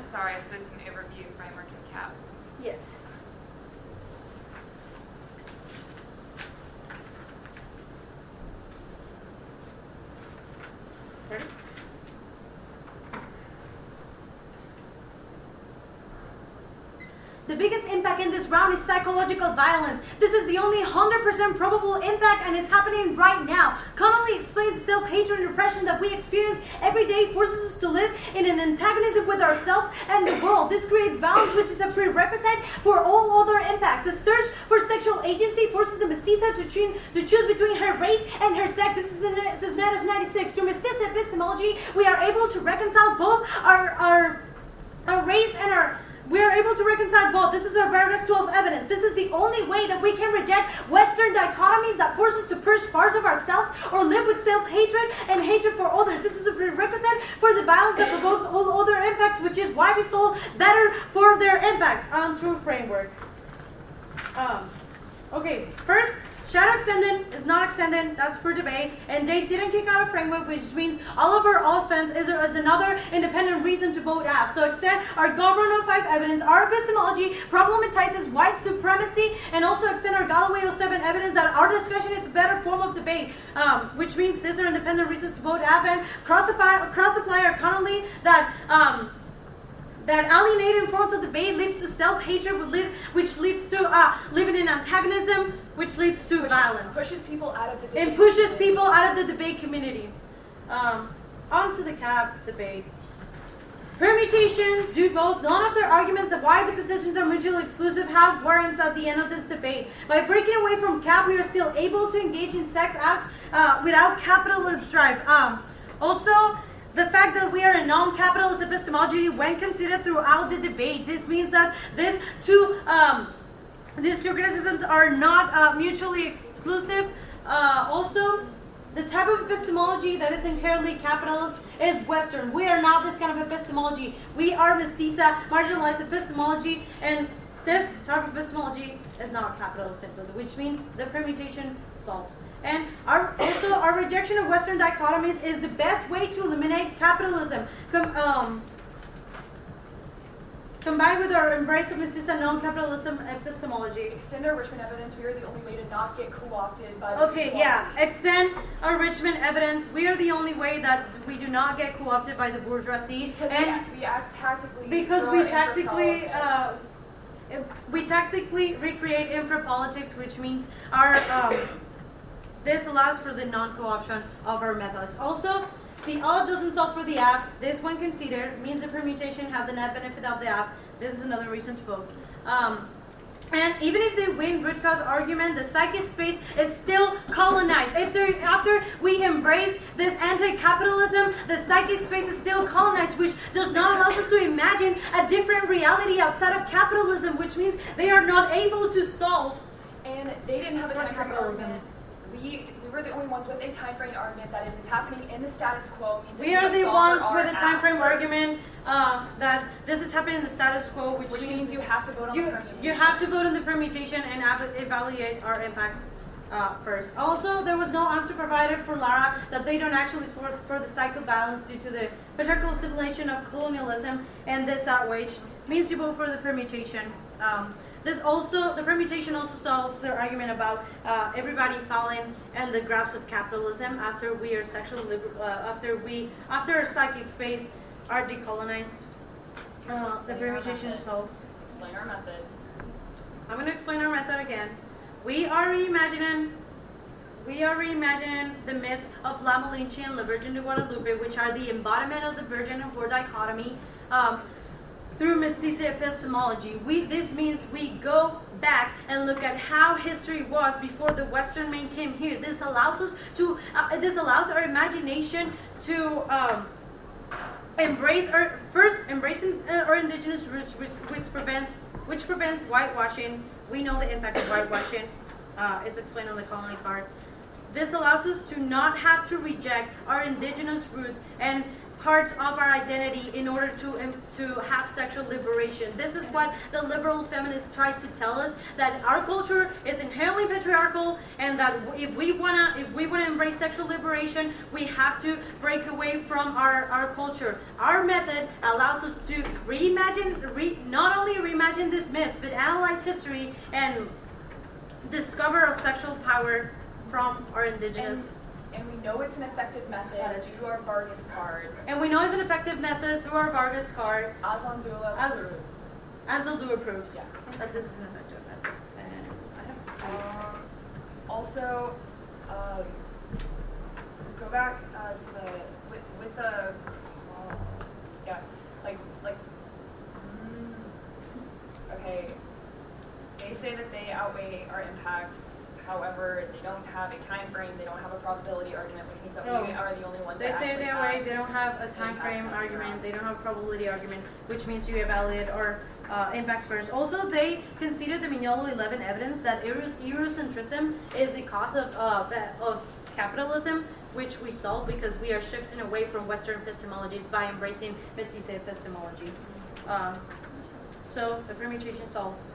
Sorry, so it's an overview, framework, and cap. Yes. Ready? The biggest impact in this round is psychological violence. This is the only 100% probable impact and is happening right now. Commonly explains the self-hatred and repression that we experience every day forces us to live in an antagonism with ourselves and the world. This creates violence, which is a prerequisite for all other impacts. The search for sexual agency forces the mestiza to choose between her race and her sex. This is in Cisneros 96. Through mestiza epistemology, we are able to reconcile both our race and our... We are able to reconcile both. This is our paragraph 12 evidence. This is the only way that we can reject Western dichotomies that force us to purge parts of ourselves or live with self-hatred and hatred for others. This is a prerequisite for the violence that provokes all other impacts, which is why we solve better for their impacts. True framework. Okay, first, shadow extended is not extended, that's for debate, and they didn't kick out a framework, which means all of our offense is another independent reason to vote F. So extend our Government 05 evidence, our epistemology problematizes white supremacy, and also extend our Galloway 07 evidence that our discussion is a better form of debate, which means these are independent reasons to vote F, and cross-apply our Connolly that alienating forms of debate leads to self-hatred, which leads to living in antagonism, which leads to violence. Pushes people out of the debate. It pushes people out of the debate community. On to the cap debate. Permutation, do both. None of their arguments of why the positions are mutually exclusive have warrants at the end of this debate. By breaking away from cap, we are still able to engage in sex acts without capitalist drive. Also, the fact that we are a non-capitalist epistemology when considered throughout the debate, this means that these two criticisms are not mutually exclusive. Also, the type of epistemology that is inherently capitalist is Western. We are not this kind of epistemology. We are mestiza, marginalized epistemology, and this type of epistemology is not capitalist simply, which means the permutation solves. And our rejection of Western dichotomies is the best way to eliminate capitalism. Combined with our embrace of mestiza non-capitalism epistemology. Extend our Richmond evidence. We are the only way to not get co-opted by the extend our Richmond evidence. We are the only way that we do not get co-opted by the bourgeoisie. Because we act tactically. Because we tactically recreate infra-politics, which means our this allows for the non-co-option of our methods. Also, the odd doesn't solve for the app. This, when considered, means the permutation has a net benefit of the app. This is another reason to vote. And even if they win root cause argument, the psychic space is still colonized. After we embrace this anti-capitalism, the psychic space is still colonized, which does not allow us to imagine a different reality outside of capitalism, which means they are not able to solve. And they didn't have a time frame argument. We were the only ones with a time frame argument that is it's happening in the status quo. We are the ones with a time frame argument that this is happening in the status quo, which means you have to vote on the permutation. You have to vote on the permutation and evaluate our impacts first. Also, there was no answer provided for Lara that they don't actually support for the cycle balance due to the patriarchal civilization of colonialism, and this outrage means you vote for the permutation. The permutation also solves their argument about everybody falling in the grasp of capitalism after we are sexually after our psychic space are decolonized. The permutation solves. Explain our method. I'm going to explain our method again. We are reimagining the myths of La Malinche and La Virgin de Guadalupe, which are the embodiment of the virgin and whore dichotomy. Through mestiza epistemology. This means we go back and look at how history was before the Western man came here. This allows us to. This allows our imagination to embracing our indigenous roots, which prevents whitewashing. We know the impact of whitewashing. It's explained on the colony card. This allows us to not have to reject our indigenous roots and parts of our identity in order to have sexual liberation. This is what the liberal feminist tries to tell us, that our culture is inherently patriarchal, and that if we wanna embrace sexual liberation, we have to break away from our culture. Our method allows us to not only reimagine these myths, but analyze history and discover our sexual power from our indigenous. And we know it's an effective method due to our Vargas card. And we know it's an effective method through our Vargas card. Azandula proves. Anzaldua proves Yeah. that this is an effective method. And I have Also, go back to the with the yeah, okay. They say that they outweigh our impacts. However, they don't have a time frame. They don't have a probability argument, which means that we are the only ones They that say actually that way. They don't have a time impact frame on the argument. ground. They don't have a probability argument, which means you evaluate our impacts first. Also, they consider the Mignolo 11 evidence that Eurocentrism is the cause of capitalism, which we solve because we are shifting away from Western epistemologies by embracing mestiza epistemology. So the permutation solves.